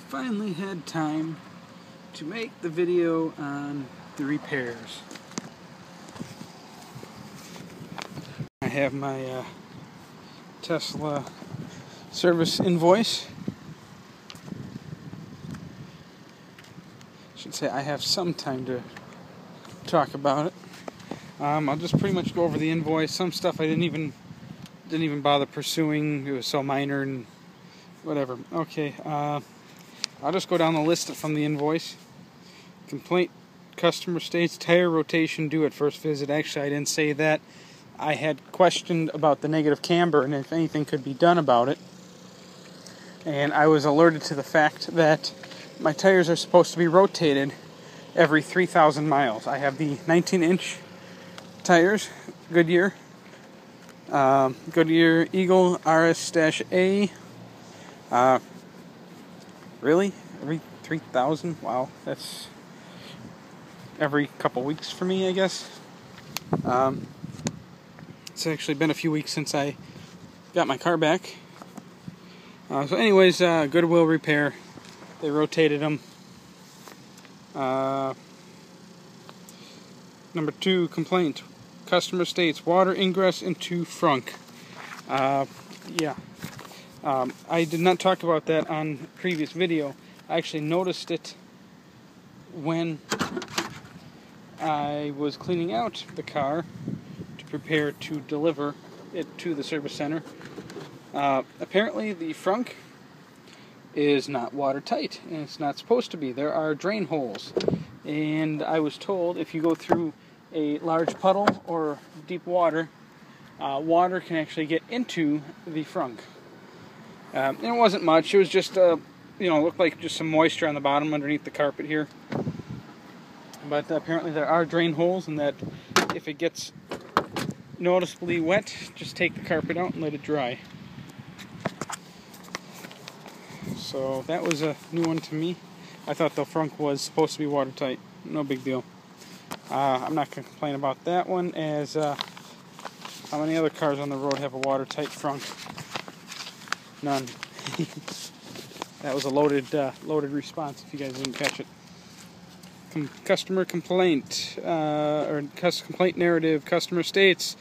finally had time to make the video on the repairs. I have my Tesla service invoice. I should say I have some time to talk about it. I'll just pretty much go over the invoice. Some stuff I didn't even bother pursuing. It was so minor and whatever. Okay, I'll just go down the list from the invoice. Complaint customer states tire rotation due at first visit. Actually, I didn't say that. I had questioned about the negative camber and if anything could be done about it. And I was alerted to the fact that my tires are supposed to be rotated every 3,000 miles. I have the 19-inch tires, Goodyear Eagle RS-A. Really? Every 3,000? Wow, that's every couple weeks for me, I guess. It's actually been a few weeks since I got my car back. So anyways, Goodwill Repair. They rotated them. Number 2, complaint. Customer states water ingress into frunk. Yeah. I did not talk about that on previous video. I actually noticed it when I was cleaning out the car to prepare to deliver it to the service center. Apparently the frunk is not watertight, and it's not supposed to be. There are drain holes, and I was told if you go through a large puddle or deep water, water can actually get into the frunk. And it wasn't much. It was just, looked like just some moisture on the bottom underneath the carpet here. But apparently there are drain holes, and that if it gets noticeably wet, just take the carpet out and let it dry. So that was a new one to me. I thought the frunk was supposed to be watertight. No big deal. I'm not going to complain about that one, as how many other cars on the road have a watertight frunk? None. That was a loaded response, if you guys didn't catch it. Customer complaint, or complaint narrative. Customer states,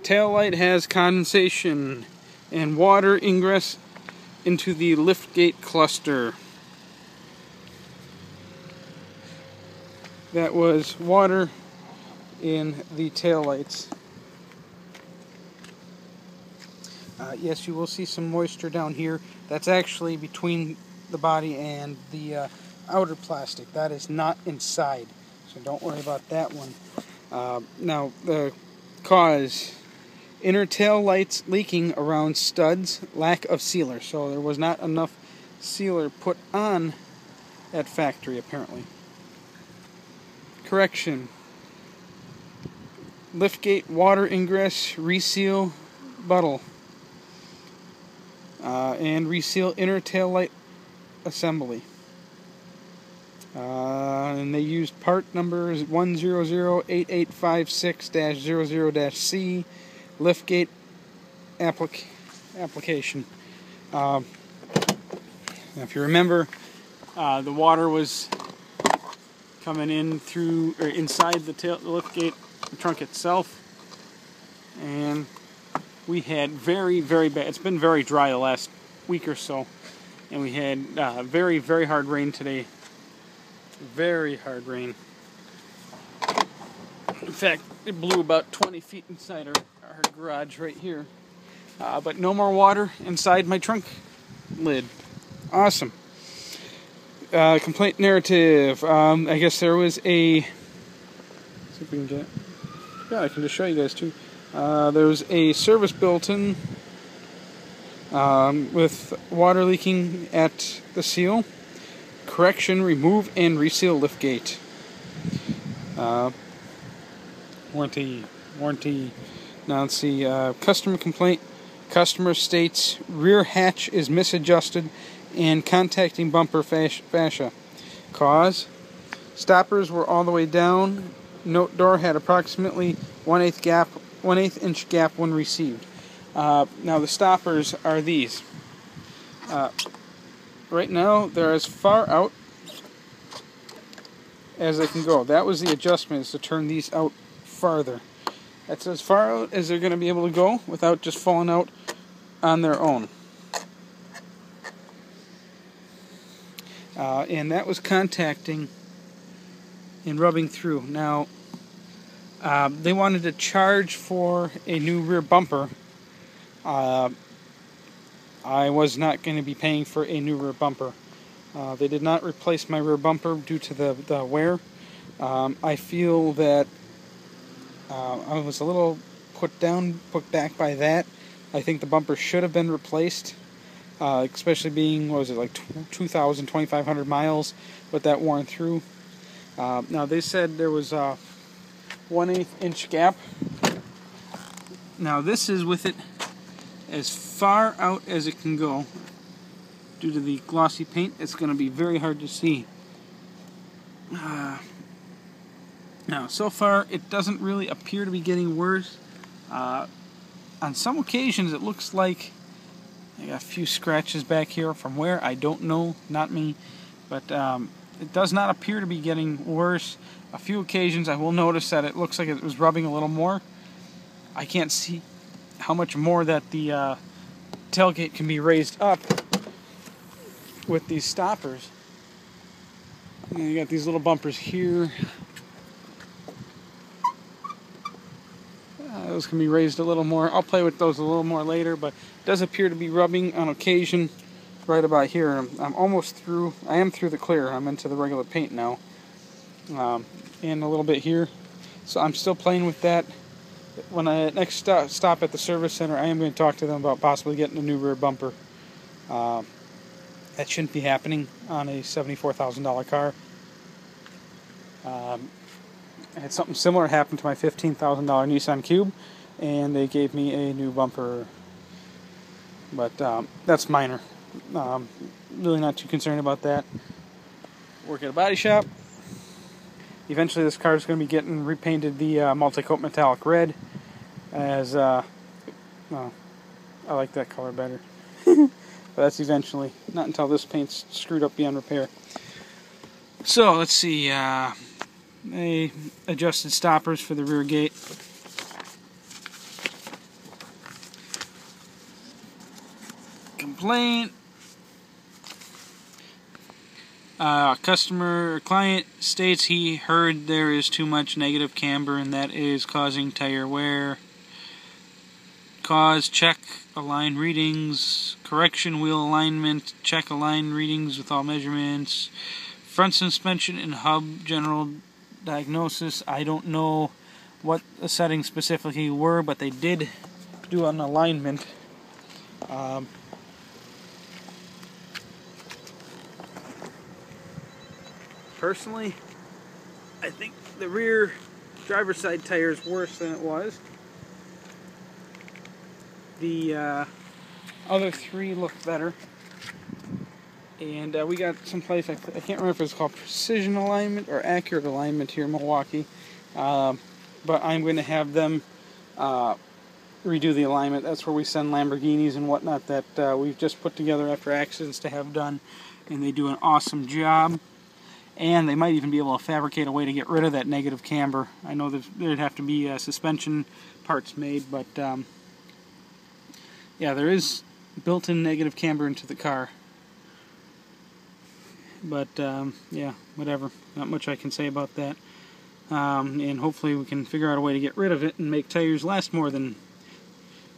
taillight has condensation and water ingress into the liftgate cluster. That was water in the taillights. Yes, you will see some moisture down here. That's actually between the body and the outer plastic. That is not inside, so don't worry about that one. Now, the cause: inner tail lights leaking around studs, lack of sealer. So there was not enough sealer put on at factory, apparently. Correction: liftgate water ingress reseal buttle, and reseal inner tail light assembly. And they used part number 1008856-00-C liftgate application. Now if you remember, the water was coming in through or inside the liftgate, the trunk itself, and we had very, very bad. It's been very dry the last week or so, and we had very, very hard rain today. Very hard rain. In fact, it blew about 20 feet inside our garage right here. But no more water inside my trunk lid. Awesome. Complaint narrative. I guess there was a... Let's see if we can get it. Yeah, I can just show you guys too. There was a service built-in with water leaking at the seal. Correction: remove and reseal liftgate. Warranty. Now let's see. Customer complaint. Customer states rear hatch is misadjusted and contacting bumper fascia. Cause: stoppers were all the way down. Note door had approximately 1/8 inch gap when received. Now the stoppers are these. right now they're as far out as they can go. That was the adjustment, is to turn these out farther. That's as far out as they're going to be able to go without just falling out on their own. And that was contacting and rubbing through. Now, they wanted to charge for a new rear bumper. I was not going to be paying for a new rear bumper. They did not replace my rear bumper due to the wear. I feel that I was a little put back by that. I think the bumper should have been replaced, especially being, what was it, like 2,000, 2,500 miles with that worn through. Now, they said there was a 1/8 inch gap. Now, this is with it as far out as it can go. Due to the glossy paint, it's going to be very hard to see. Now, so far, it doesn't really appear to be getting worse. On some occasions, it looks like I got a few scratches back here from where, I don't know, not me. But it does not appear to be getting worse. A few occasions, I will notice that it looks like it was rubbing a little more. I can't see how much more that the tailgate can be raised up with these stoppers. And you got these little bumpers here. Those can be raised a little more. I'll play with those a little more later, but it does appear to be rubbing on occasion right about here. I'm almost through. I am through the clear. I'm into the regular paint now. And a little bit here. So I'm still playing with that. When I next stop at the service center, I am going to talk to them about possibly getting a new rear bumper. That shouldn't be happening on a $74,000 car. I had something similar happen to my $15,000 Nissan Cube, and they gave me a new bumper. But that's minor. Really not too concerned about that. Work at a body shop. Eventually this car is going to be getting repainted the multi-coat metallic red, as well, I like that color better. But that's eventually, not until this paint's screwed up beyond repair. So let's see, they adjusted stoppers for the rear gate. Complaint. Client states he heard there is too much negative camber and that is causing tire wear. Cause, check align readings. Correction, wheel alignment, check align readings with all measurements. Front suspension and hub general diagnosis. I don't know what the settings specifically were, but they did do an alignment. Personally, I think the rear driver's side tire is worse than it was. The other three look better. And we got someplace, I can't remember if it's called Precision Alignment or Accurate Alignment here in Milwaukee. But I'm going to have them redo the alignment. That's where we send Lamborghinis and whatnot that we've just put together after accidents to have done. And they do an awesome job. And they might even be able to fabricate a way to get rid of that negative camber. I know there'd have to be suspension parts made, but yeah, there is built-in negative camber into the car. But yeah, whatever. Not much I can say about that. And hopefully we can figure out a way to get rid of it and make tires last more than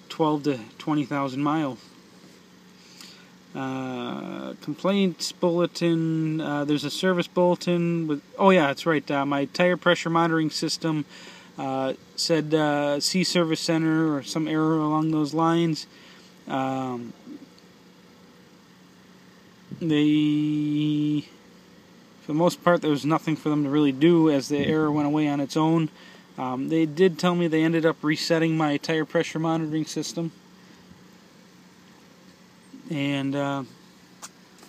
12 to 20,000 miles. Complaints bulletin. There's a service bulletin with. Oh yeah, that's right. My tire pressure monitoring system said C service center or some error along those lines. They, for the most part, there was nothing for them to really do as the error went away on its own. They did tell me they ended up resetting my tire pressure monitoring system. And that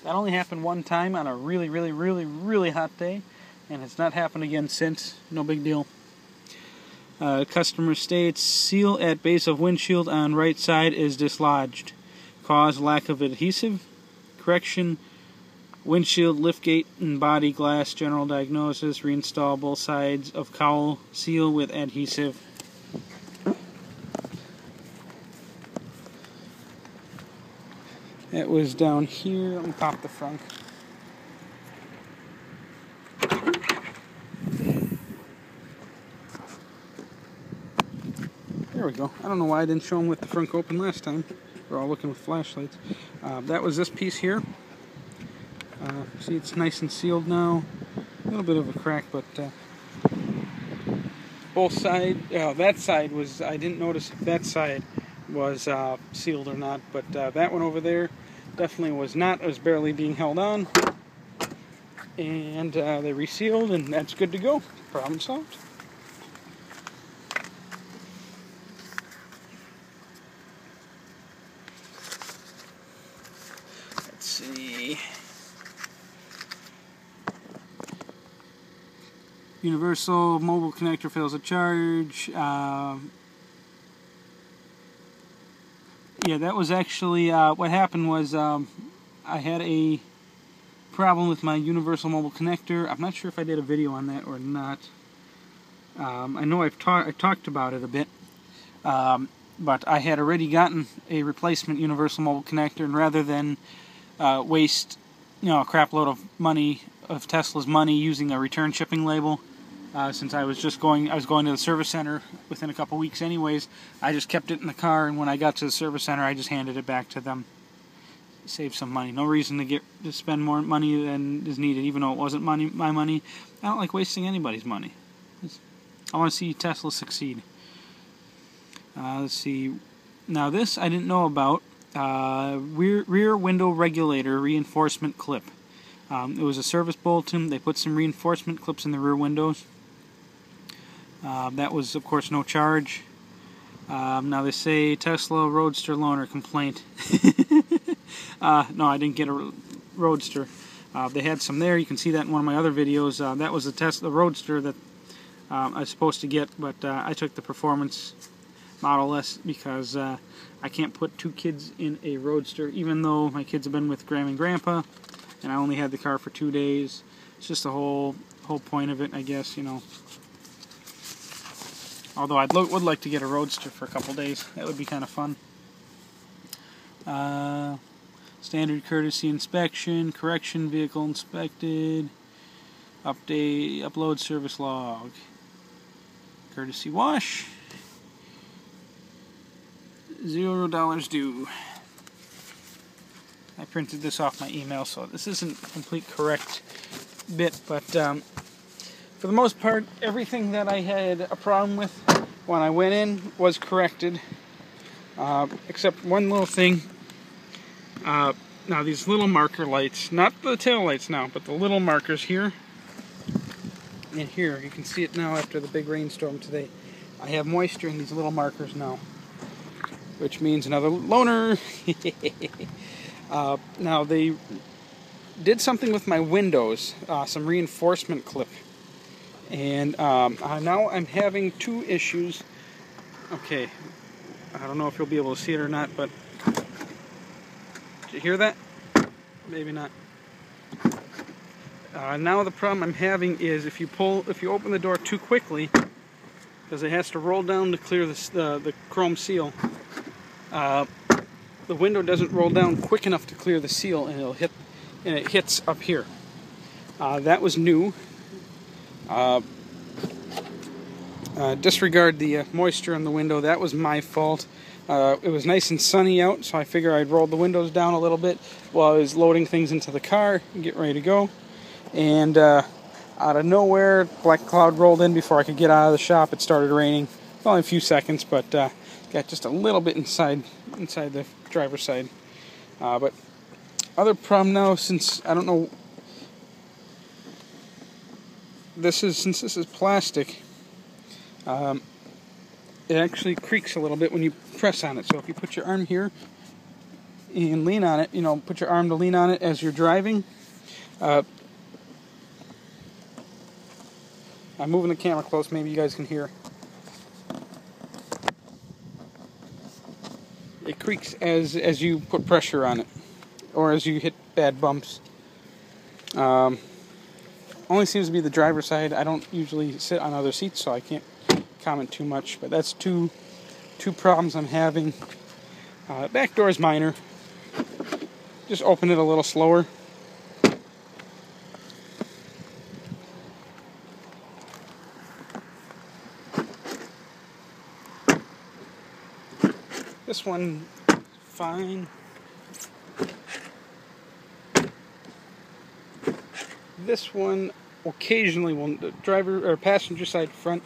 only happened one time on a really, really, really, really hot day. And it's not happened again since. No big deal. Customer states, seal at base of windshield on right side is dislodged. Cause, lack of adhesive. Correction, Windshield, liftgate, and body glass, general diagnosis, reinstall both sides of cowl, seal with adhesive. It was down here. Let me pop the front. There we go. I don't know why I didn't show them with the front open last time. We're all looking with flashlights. That was this piece here. See, it's nice and sealed now. A little bit of a crack, but both sides. That side was. I didn't notice if that side was sealed or not, but that one over there definitely was not. It was barely being held on, and they resealed, and that's good to go. Problem solved. Let's see. Universal mobile connector fails to charge. Yeah, that was actually what happened was I had a problem with my universal mobile connector. I'm not sure if I did a video on that or not. I know I talked about it a bit, but I had already gotten a replacement universal mobile connector, and rather than waste a crap load of money, of Tesla's money, using a return shipping label, since I was going to the service center within a couple weeks anyways, I just kept it in the car, and when I got to the service center, I just handed it back to them. Save some money. No reason to spend more money than is needed, even though it wasn't my money. I don't like wasting anybody's money. I want to see Tesla succeed. Let's see. Now this I didn't know about. Rear window regulator reinforcement clip. It was a service bulletin. They put some reinforcement clips in the rear windows. That was, of course, no charge. Now they say Tesla Roadster loaner complaint. No, I didn't get a Roadster. They had some there. You can see that in one of my other videos. That was the Tesla Roadster that I was supposed to get, but I took the Performance Model S because I can't put two kids in a Roadster, even though my kids have been with Grandma and Grandpa, and I only had the car for 2 days. It's just the whole point of it, I guess, Although I would like to get a Roadster for a couple days. That would be kind of fun. Standard courtesy inspection, correction, vehicle inspected, upload service log, courtesy wash, $0 due. I printed this off my email, so this isn't a complete correct bit, but for the most part, everything that I had a problem with when I went in was corrected, except one little thing. Now these little marker lights, not the tail lights now, but the little markers here and here, you can see it now after the big rainstorm today. I have moisture in these little markers now, which means another loaner. Now they did something with my windows, some reinforcement clip, and now I'm having two issues. Okay, I don't know if you'll be able to see it or not, but did you hear that? Maybe not. Now the problem I'm having is if you open the door too quickly, because it has to roll down to clear the chrome seal. The window doesn't roll down quick enough to clear the seal, and it hits up here. That was new. Disregard the moisture in the window. That was my fault. It was nice and sunny out, so I figured I'd roll the windows down a little bit while I was loading things into the car and getting ready to go. And out of nowhere, black cloud rolled in before I could get out of the shop. It started raining. Only a few seconds, but got just a little bit inside the driver's side. But other problem now, since I don't know, since this is plastic, it actually creaks a little bit when you press on it. So if you put your arm here and lean on it, put your arm to lean on it as you're driving. I'm moving the camera close, maybe you guys can hear. It creaks as you put pressure on it, or as you hit bad bumps. Only seems to be the driver's side. I don't usually sit on other seats, so I can't comment too much. But that's two problems I'm having. Back door is minor. Just open it a little slower. This one, fine. This one occasionally will, the driver or passenger side front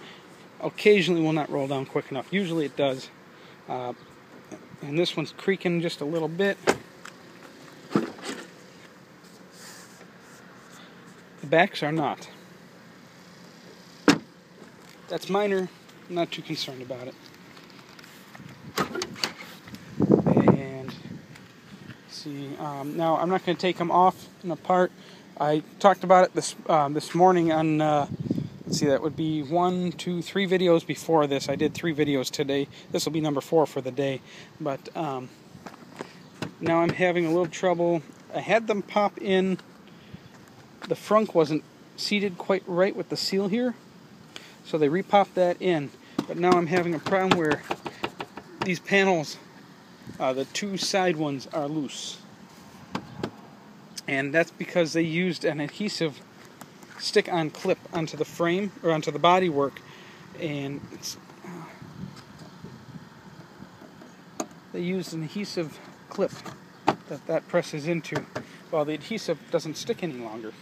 occasionally will not roll down quick enough. Usually it does. And this one's creaking just a little bit. The backs are not. That's minor. I'm not too concerned about it. And see, now I'm not going to take them off and apart. I talked about it this morning on, let's see, that would be 1, 2, 3 videos before this. I did 3 videos today. This will be number 4 for the day. But now I'm having a little trouble. I had them pop in. The frunk wasn't seated quite right with the seal here, so they repopped that in. But now I'm having a problem where these panels, the 2 side ones, are loose. And that's because they used an adhesive stick-on clip onto the frame, or onto the bodywork, and they used an adhesive clip that presses into. Well, the adhesive doesn't stick any longer.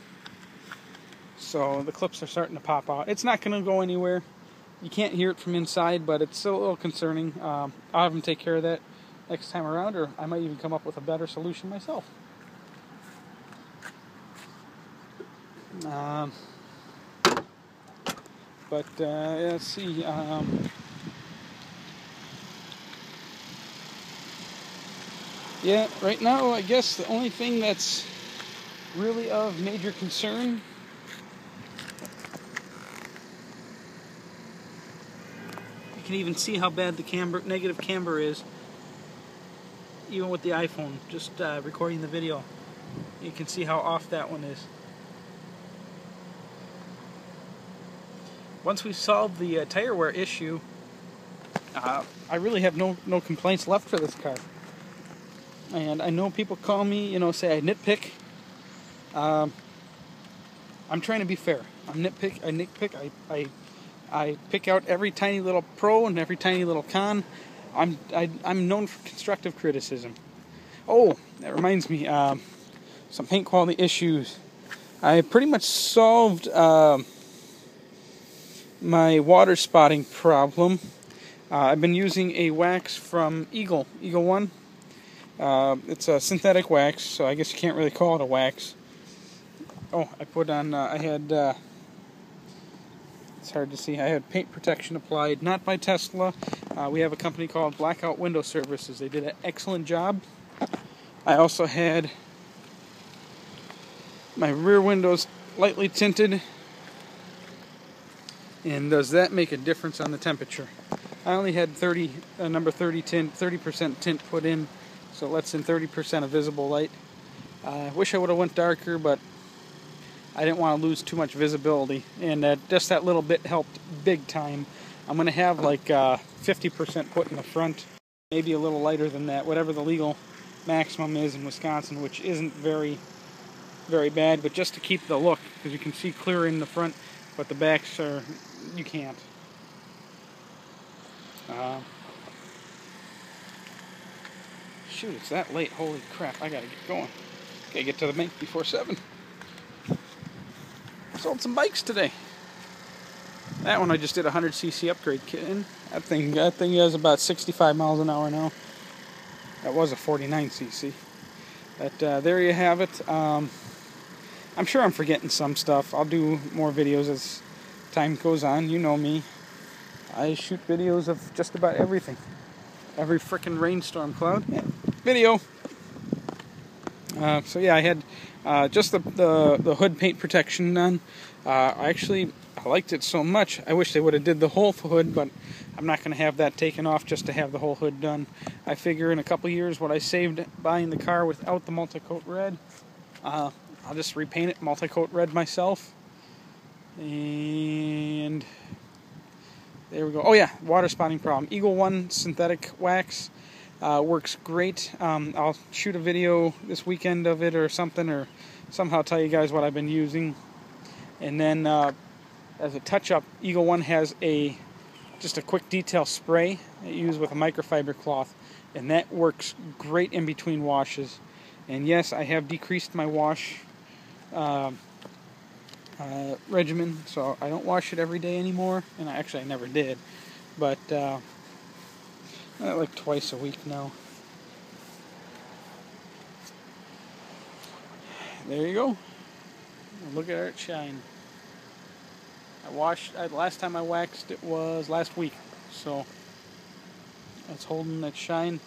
So the clips are starting to pop out. It's not going to go anywhere. You can't hear it from inside, but it's still a little concerning. I'll have them take care of that next time around, or I might even come up with a better solution myself. Let's see. Yeah, right now, I guess the only thing that's really of major concern you can even see how bad the negative camber is, even with the iPhone, just recording the video. You can see how off that one is. Once we solve the tire wear issue, I really have no complaints left for this car. And I know people call me, say I nitpick. I'm trying to be fair. I nitpick. I pick out every tiny little pro and every tiny little con. I'm known for constructive criticism. Oh, that reminds me. Some paint quality issues. I pretty much solved my water spotting problem. I've been using a wax from Eagle One. It's a synthetic wax, so I guess you can't really call it a wax. Oh, I put on, I had, it's hard to see, I had paint protection applied, not by Tesla. We have a company called Blackout Window Services. They did an excellent job. I also had my rear windows lightly tinted. And does that make a difference on the temperature? I only had number 30% tint put in, so it lets in 30% of visible light. I wish I would have went darker, but I didn't want to lose too much visibility, and just that little bit helped big time. I'm going to have like 50% put in the front, maybe a little lighter than that, whatever the legal maximum is in Wisconsin, which isn't very, very bad, but just to keep the look, because you can see clear in the front, but the backs are, you can't. Shoot, it's that late. Holy crap, I gotta get going. Gotta get to the bank before 7. Sold some bikes today. That one I just did a 100cc upgrade kit in. That thing has about 65 miles an hour now. That was a 49cc. But there you have it. I'm sure I'm forgetting some stuff. I'll do more videos as time goes on. You know me. I shoot videos of just about everything. Every frickin' rainstorm cloud. Yeah, video. So yeah, I had just the hood paint protection done. I liked it so much. I wish they would have did the whole hood, but I'm not going to have that taken off just to have the whole hood done. I figure in a couple years what I saved buying the car without the multi-coat red, I'll I'll just repaint it, multi-coat red myself. And there we go. Oh yeah, water spotting problem. Eagle One synthetic wax works great. I'll shoot a video this weekend of it or something, or somehow tell you guys what I've been using. And then as a touch-up, Eagle One has just a quick detail spray that you use with a microfiber cloth, and that works great in between washes. And yes, I have decreased my wash regimen, so I don't wash it every day anymore, and I never did, but like twice a week now. There you go. Look at it shine. Last time I waxed it was last week, so it's holding that shine.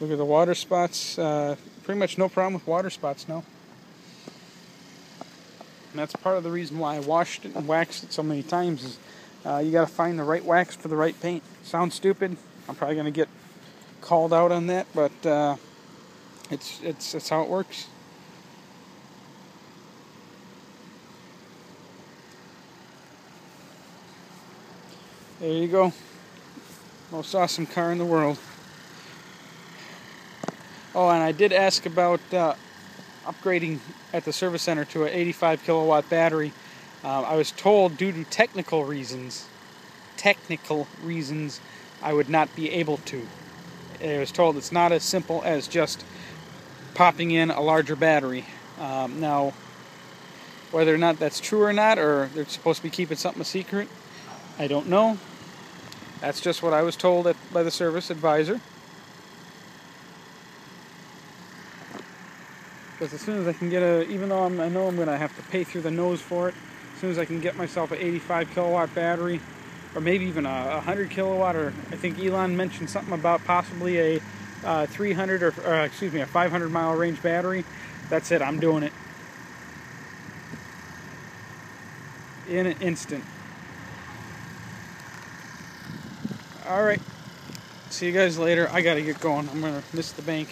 Look at the water spots. Pretty much no problem with water spots now. And that's part of the reason why I washed it and waxed it so many times. Is you got to find the right wax for the right paint. Sounds stupid. I'm probably going to get called out on that, but it's how it works. There you go. Most awesome car in the world. Oh, and I did ask about upgrading at the service center to an 85 kilowatt battery. I was told due to technical reasons, I would not be able to. I was told it's not as simple as just popping in a larger battery. Now, whether or not that's true or not, or they're supposed to be keeping something a secret, I don't know. That's just what I was told by the service advisor. Because as soon as I can get even though I know I'm going to have to pay through the nose for it, as soon as I can get myself an 85 kilowatt battery, or maybe even a 100 kilowatt, or I think Elon mentioned something about possibly a 300 or a 500 mile range battery, that's it, I'm doing it. In an instant. Alright, see you guys later. I gotta get going. I'm gonna miss the bank.